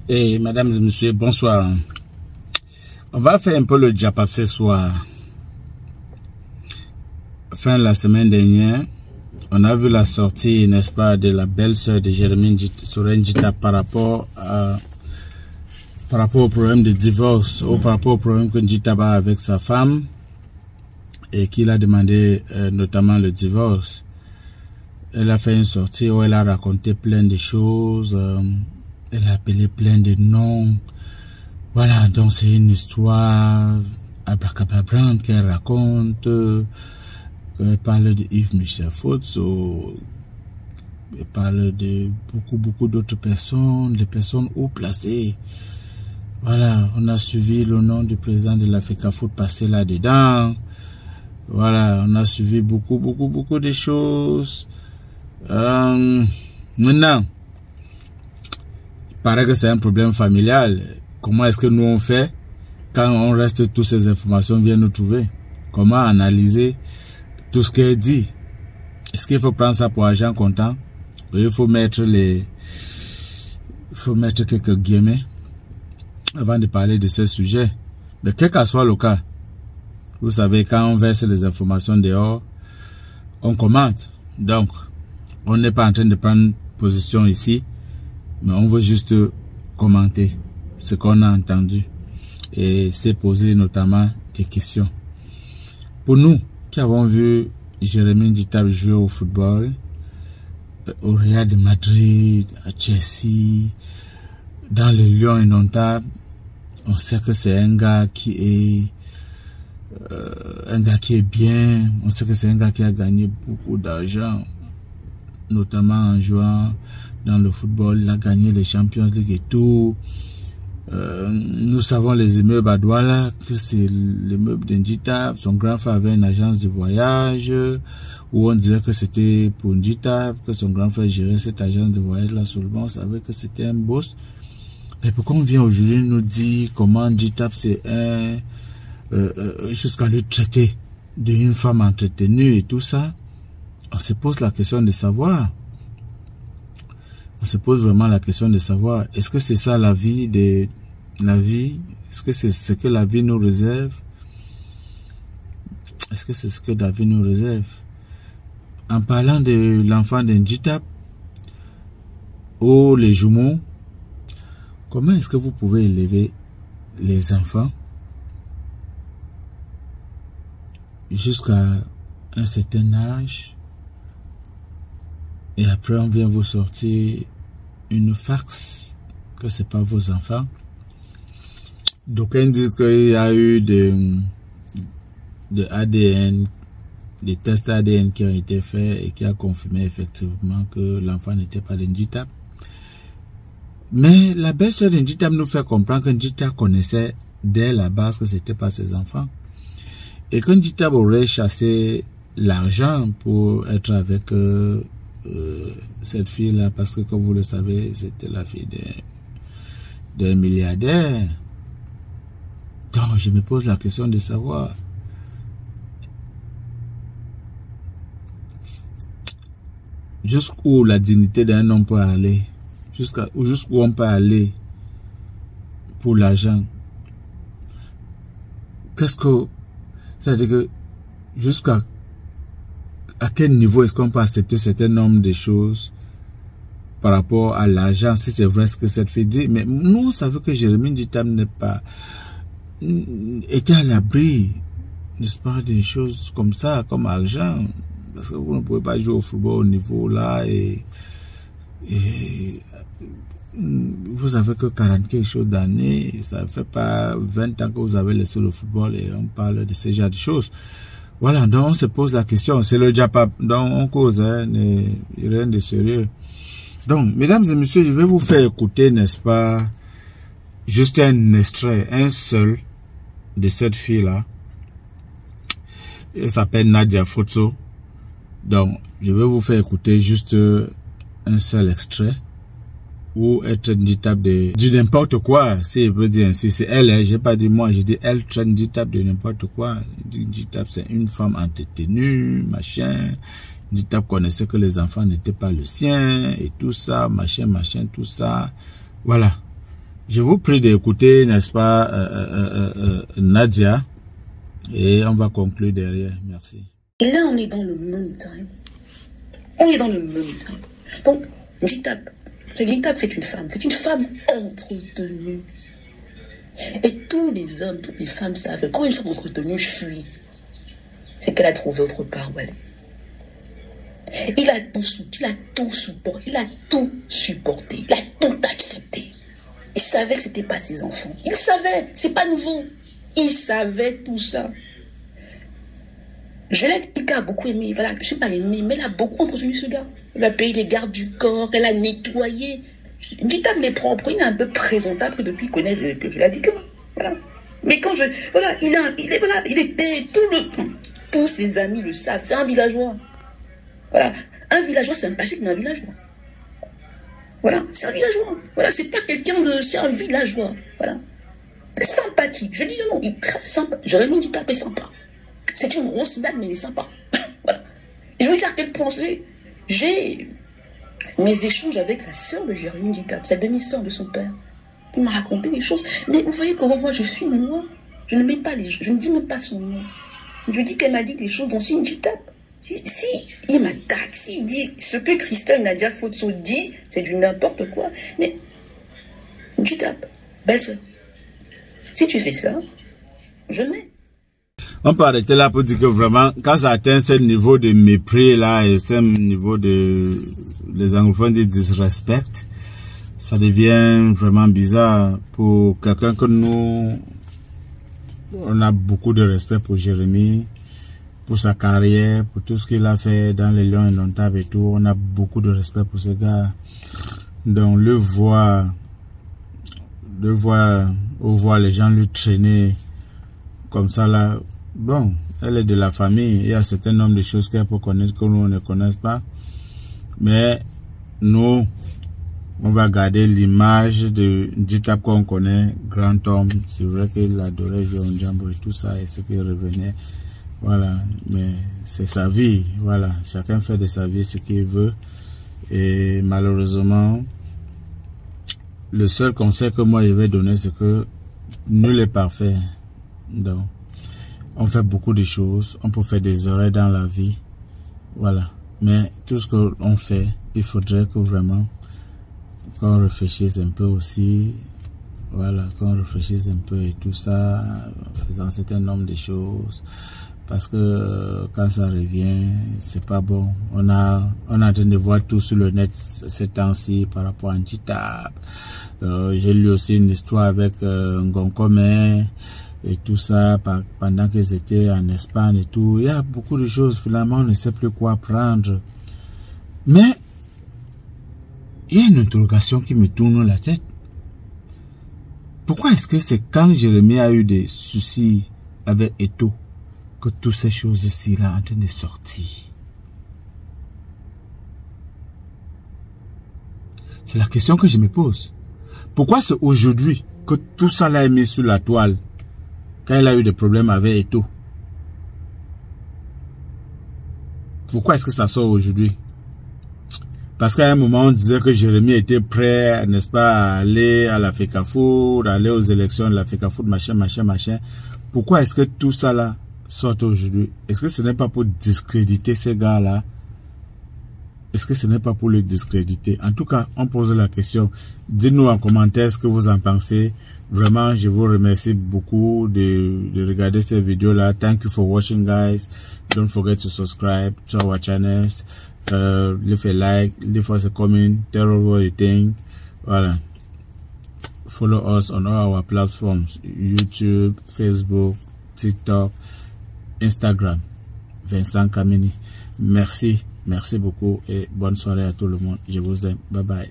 Et mesdames et messieurs, bonsoir. On va faire un peu le Japap ce soir. Fin de la semaine dernière, on a vu la sortie, n'est-ce pas, de la belle-sœur de Jeremy Soren Jita par rapport au problème de divorce, ou par rapport au problème que Jita a avec sa femme et qu'il a demandé notamment le divorce. Elle a fait une sortie où elle a raconté plein de choses, elle a appelé plein de noms. Voilà, donc c'est une histoire abracadabrante qu'elle raconte. Elle parle de Yves Michel Fotso, elle parle de beaucoup d'autres personnes, des personnes haut placées. Voilà, on a suivi le nom du président de l'Africa Foot passer là-dedans. Voilà, on a suivi beaucoup de choses. Maintenant, il paraît que c'est un problème familial. Comment est-ce que nous on fait quand on reste, toutes ces informations viennent nous trouver? Comment analyser tout ce qu'elle dit? Est-ce qu'il faut prendre ça pour argent comptant? Ou il faut mettre quelques guillemets avant de parler de ce sujet? Mais quel que soit le cas, vous savez, quand on verse les informations dehors, on commente. Donc, on n'est pas en train de prendre position ici, mais on veut juste commenter ce qu'on a entendu et c'est poser notamment des questions. Pour nous qui avons vu Jeremy Jita jouer au football, au Real de Madrid, à Chelsea, dans les Lions indomptables, on sait que c'est un gars qui est bien, on sait que c'est un gars qui a gagné beaucoup d'argent, notamment en jouant dans le football. Il a gagné les Champions League et tout. Nous savons les immeubles à Douala, que c'est l'immeuble d'Njita. Son grand frère avait une agence de voyage où on disait que c'était pour Njita, que son grand frère gérait cette agence de voyage là seulement. On savait que c'était un boss. Mais pourquoi on vient aujourd'hui nous dire comment Njita c'est jusqu'à le traiter d'une femme entretenue et tout ça? On se pose la question de savoir. On se pose vraiment la question de savoir, est-ce que c'est ça la vie? Est-ce que c'est ce que la vie nous réserve? Est-ce que c'est ce que la vie nous réserve? En parlant de l'enfant d'Njita ou les jumeaux, comment est-ce que vous pouvez élever les enfants jusqu'à un certain âge et après on vient vous sortir une fax que c'est pas vos enfants? D'aucuns disent qu'il y a eu de ADN, des tests ADN qui ont été faits et qui a confirmé effectivement que l'enfant n'était pas d'Njita. Mais la belle-sœur d'Njita nous fait comprendre que Njita connaissait dès la base que c'était pas ses enfants. Et que Njita aurait chassé l'argent pour être avec cette fille-là, parce que comme vous le savez, c'était la fille d'un milliardaire. Donc je me pose la question de savoir, jusqu'où la dignité d'un homme peut aller, jusqu'où on peut aller pour l'argent. C'est-à-dire que jusqu'à quel niveau est-ce qu'on peut accepter certain nombre de choses par rapport à l'argent, si c'est vrai ce que cette fille dit? Mais nous, on savait que Jeremy Jita était à l'abri, n'est-ce pas, des choses comme ça, comme argent. Parce que vous ne pouvez pas jouer au football au niveau là et vous avez que 40 quelque chose d'années, ça ne fait pas 20 ans que vous avez laissé le football et on parle de ce genre de choses. Voilà, donc on se pose la question, c'est le Japap, donc on cause, hein, rien de sérieux. Donc, mesdames et messieurs, je vais vous faire écouter, n'est-ce pas, juste un extrait, un seul, de cette fille-là. Elle s'appelle Nadia Fotso. Donc, je vais vous faire écouter juste un seul extrait où elle traite Njita de n'importe quoi, si je peux dire ainsi. C'est elle, hein, j'ai pas dit moi, j'ai dit elle traite Njita de n'importe quoi. Njita c'est une femme entretenue, machin. Njita connaissait que les enfants n'étaient pas le sien et tout ça, machin, tout ça. Voilà. je vous prie d'écouter, n'est-ce pas, Nadia, et on va conclure derrière. Merci. Et là, on est dans le money time. On est dans le money time. Donc, Njitap, c'est une femme. C'est une femme entretenue. Et tous les hommes, toutes les femmes savent que quand une femme entretenue fuit, c'est qu'elle a trouvé autre part où elle est. Il a tout supporté, il a tout supporté, il a tout accepté. Il savait que ce n'était pas ses enfants. Il savait, c'est pas nouveau. Il savait tout ça. Je l'ai dit qu'elle a beaucoup aimé, voilà, je sais pas aimé, mais elle a beaucoup entretenu ce gars. Elle a payé les gardes du corps, elle a nettoyé. Njitap est propre, il est un peu présentable que depuis qu'il connaît, je l'ai dit que voilà. Mais quand voilà, il était tous ses amis le savent, c'est un villageois. Voilà, un villageois sympathique, mais un villageois. Voilà, c'est un villageois. Voilà, c'est pas quelqu'un de, c'est un villageois. Voilà, sympathique. Je dis non, il est très sympa. Jérémy Njitap est sympa. C'est une grosse merde, mais il est sympa. Voilà. Et je veux dire à quel point j'ai mes échanges avec sa sœur de Jérémy Njitap, sa demi-sœur de son père, qui m'a raconté des choses. Mais vous voyez comment moi je suis, moi, je ne mets pas je ne dis même pas son nom. Je dis qu'elle m'a dit des choses dont si Njitap. Si il m'attaque, s'il dit ce que Christelle Nadia Fotso dit, c'est du n'importe quoi. Mais Njitap, belle-sœur, si tu fais ça, je mets. On peut arrêter là pour dire que vraiment, quand ça atteint ce niveau de mépris là et ce niveau de, les anglophones disent disrespect, ça devient vraiment bizarre pour quelqu'un que nous, on a beaucoup de respect pour Jérémy, pour sa carrière, pour tout ce qu'il a fait dans les Lions Indomptables et tout. On a beaucoup de respect pour ce gars. Donc, on voit les gens lui traîner comme ça là. Bon, elle est de la famille. Il y a un certain nombre de choses qu'elle peut connaître que nous on ne connaisse pas. Mais nous, on va garder l'image de Njitap qu'on connaît, grand homme. C'est vrai qu'il adorait jouer au Djambo et tout ça, et ce qui revenait. Voilà, mais c'est sa vie. Voilà, chacun fait de sa vie ce qu'il veut. Et malheureusement, le seul conseil que moi je vais donner, c'est que nul n'est parfait. Donc, on fait beaucoup de choses, on peut faire des erreurs dans la vie, voilà. Mais tout ce qu'on fait, il faudrait que vraiment qu'on réfléchisse un peu aussi, voilà, qu'on réfléchisse un peu et tout ça, en faisant un certain nombre de choses, parce que quand ça revient, c'est pas bon. On est en train de voir tout sur le net ces temps-ci par rapport à Njitap. J'ai lu aussi une histoire avec Ngonkome et tout ça pendant qu'ils étaient en Espagne et tout. Il y a beaucoup de choses, finalement on ne sait plus quoi prendre. Mais il y a une interrogation qui me tourne la tête. Pourquoi est-ce que c'est quand Jérémy a eu des soucis avec Eto que toutes ces choses-ci là en train de sortir? C'est la question que je me pose. Pourquoi c'est aujourd'hui que tout ça là est mis sur la toile? Quand il a eu des problèmes avec Eto. Pourquoi est-ce que ça sort aujourd'hui? Parce qu'à un moment, on disait que Jérémy était prêt, n'est-ce pas, à aller à la FECAFOOT, aller aux élections de la FECAFOOT, machin. Pourquoi est-ce que tout ça là sort aujourd'hui? Est-ce que ce n'est pas pour discréditer ces gars-là? Est-ce que ce n'est pas pour le discréditer? En tout cas, on pose la question. Dites-nous en commentaire ce que vous en pensez. Vraiment, je vous remercie beaucoup de regarder cette vidéo-là. Thank you for watching, guys. Don't forget to subscribe to our channels. Leave a like, leave us a comment, tell us what you think. Voilà. Follow us on all our platforms. YouTube, Facebook, TikTok, Instagram. Vincent Kamini. Merci beaucoup et bonne soirée à tout le monde. Je vous aime. Bye bye.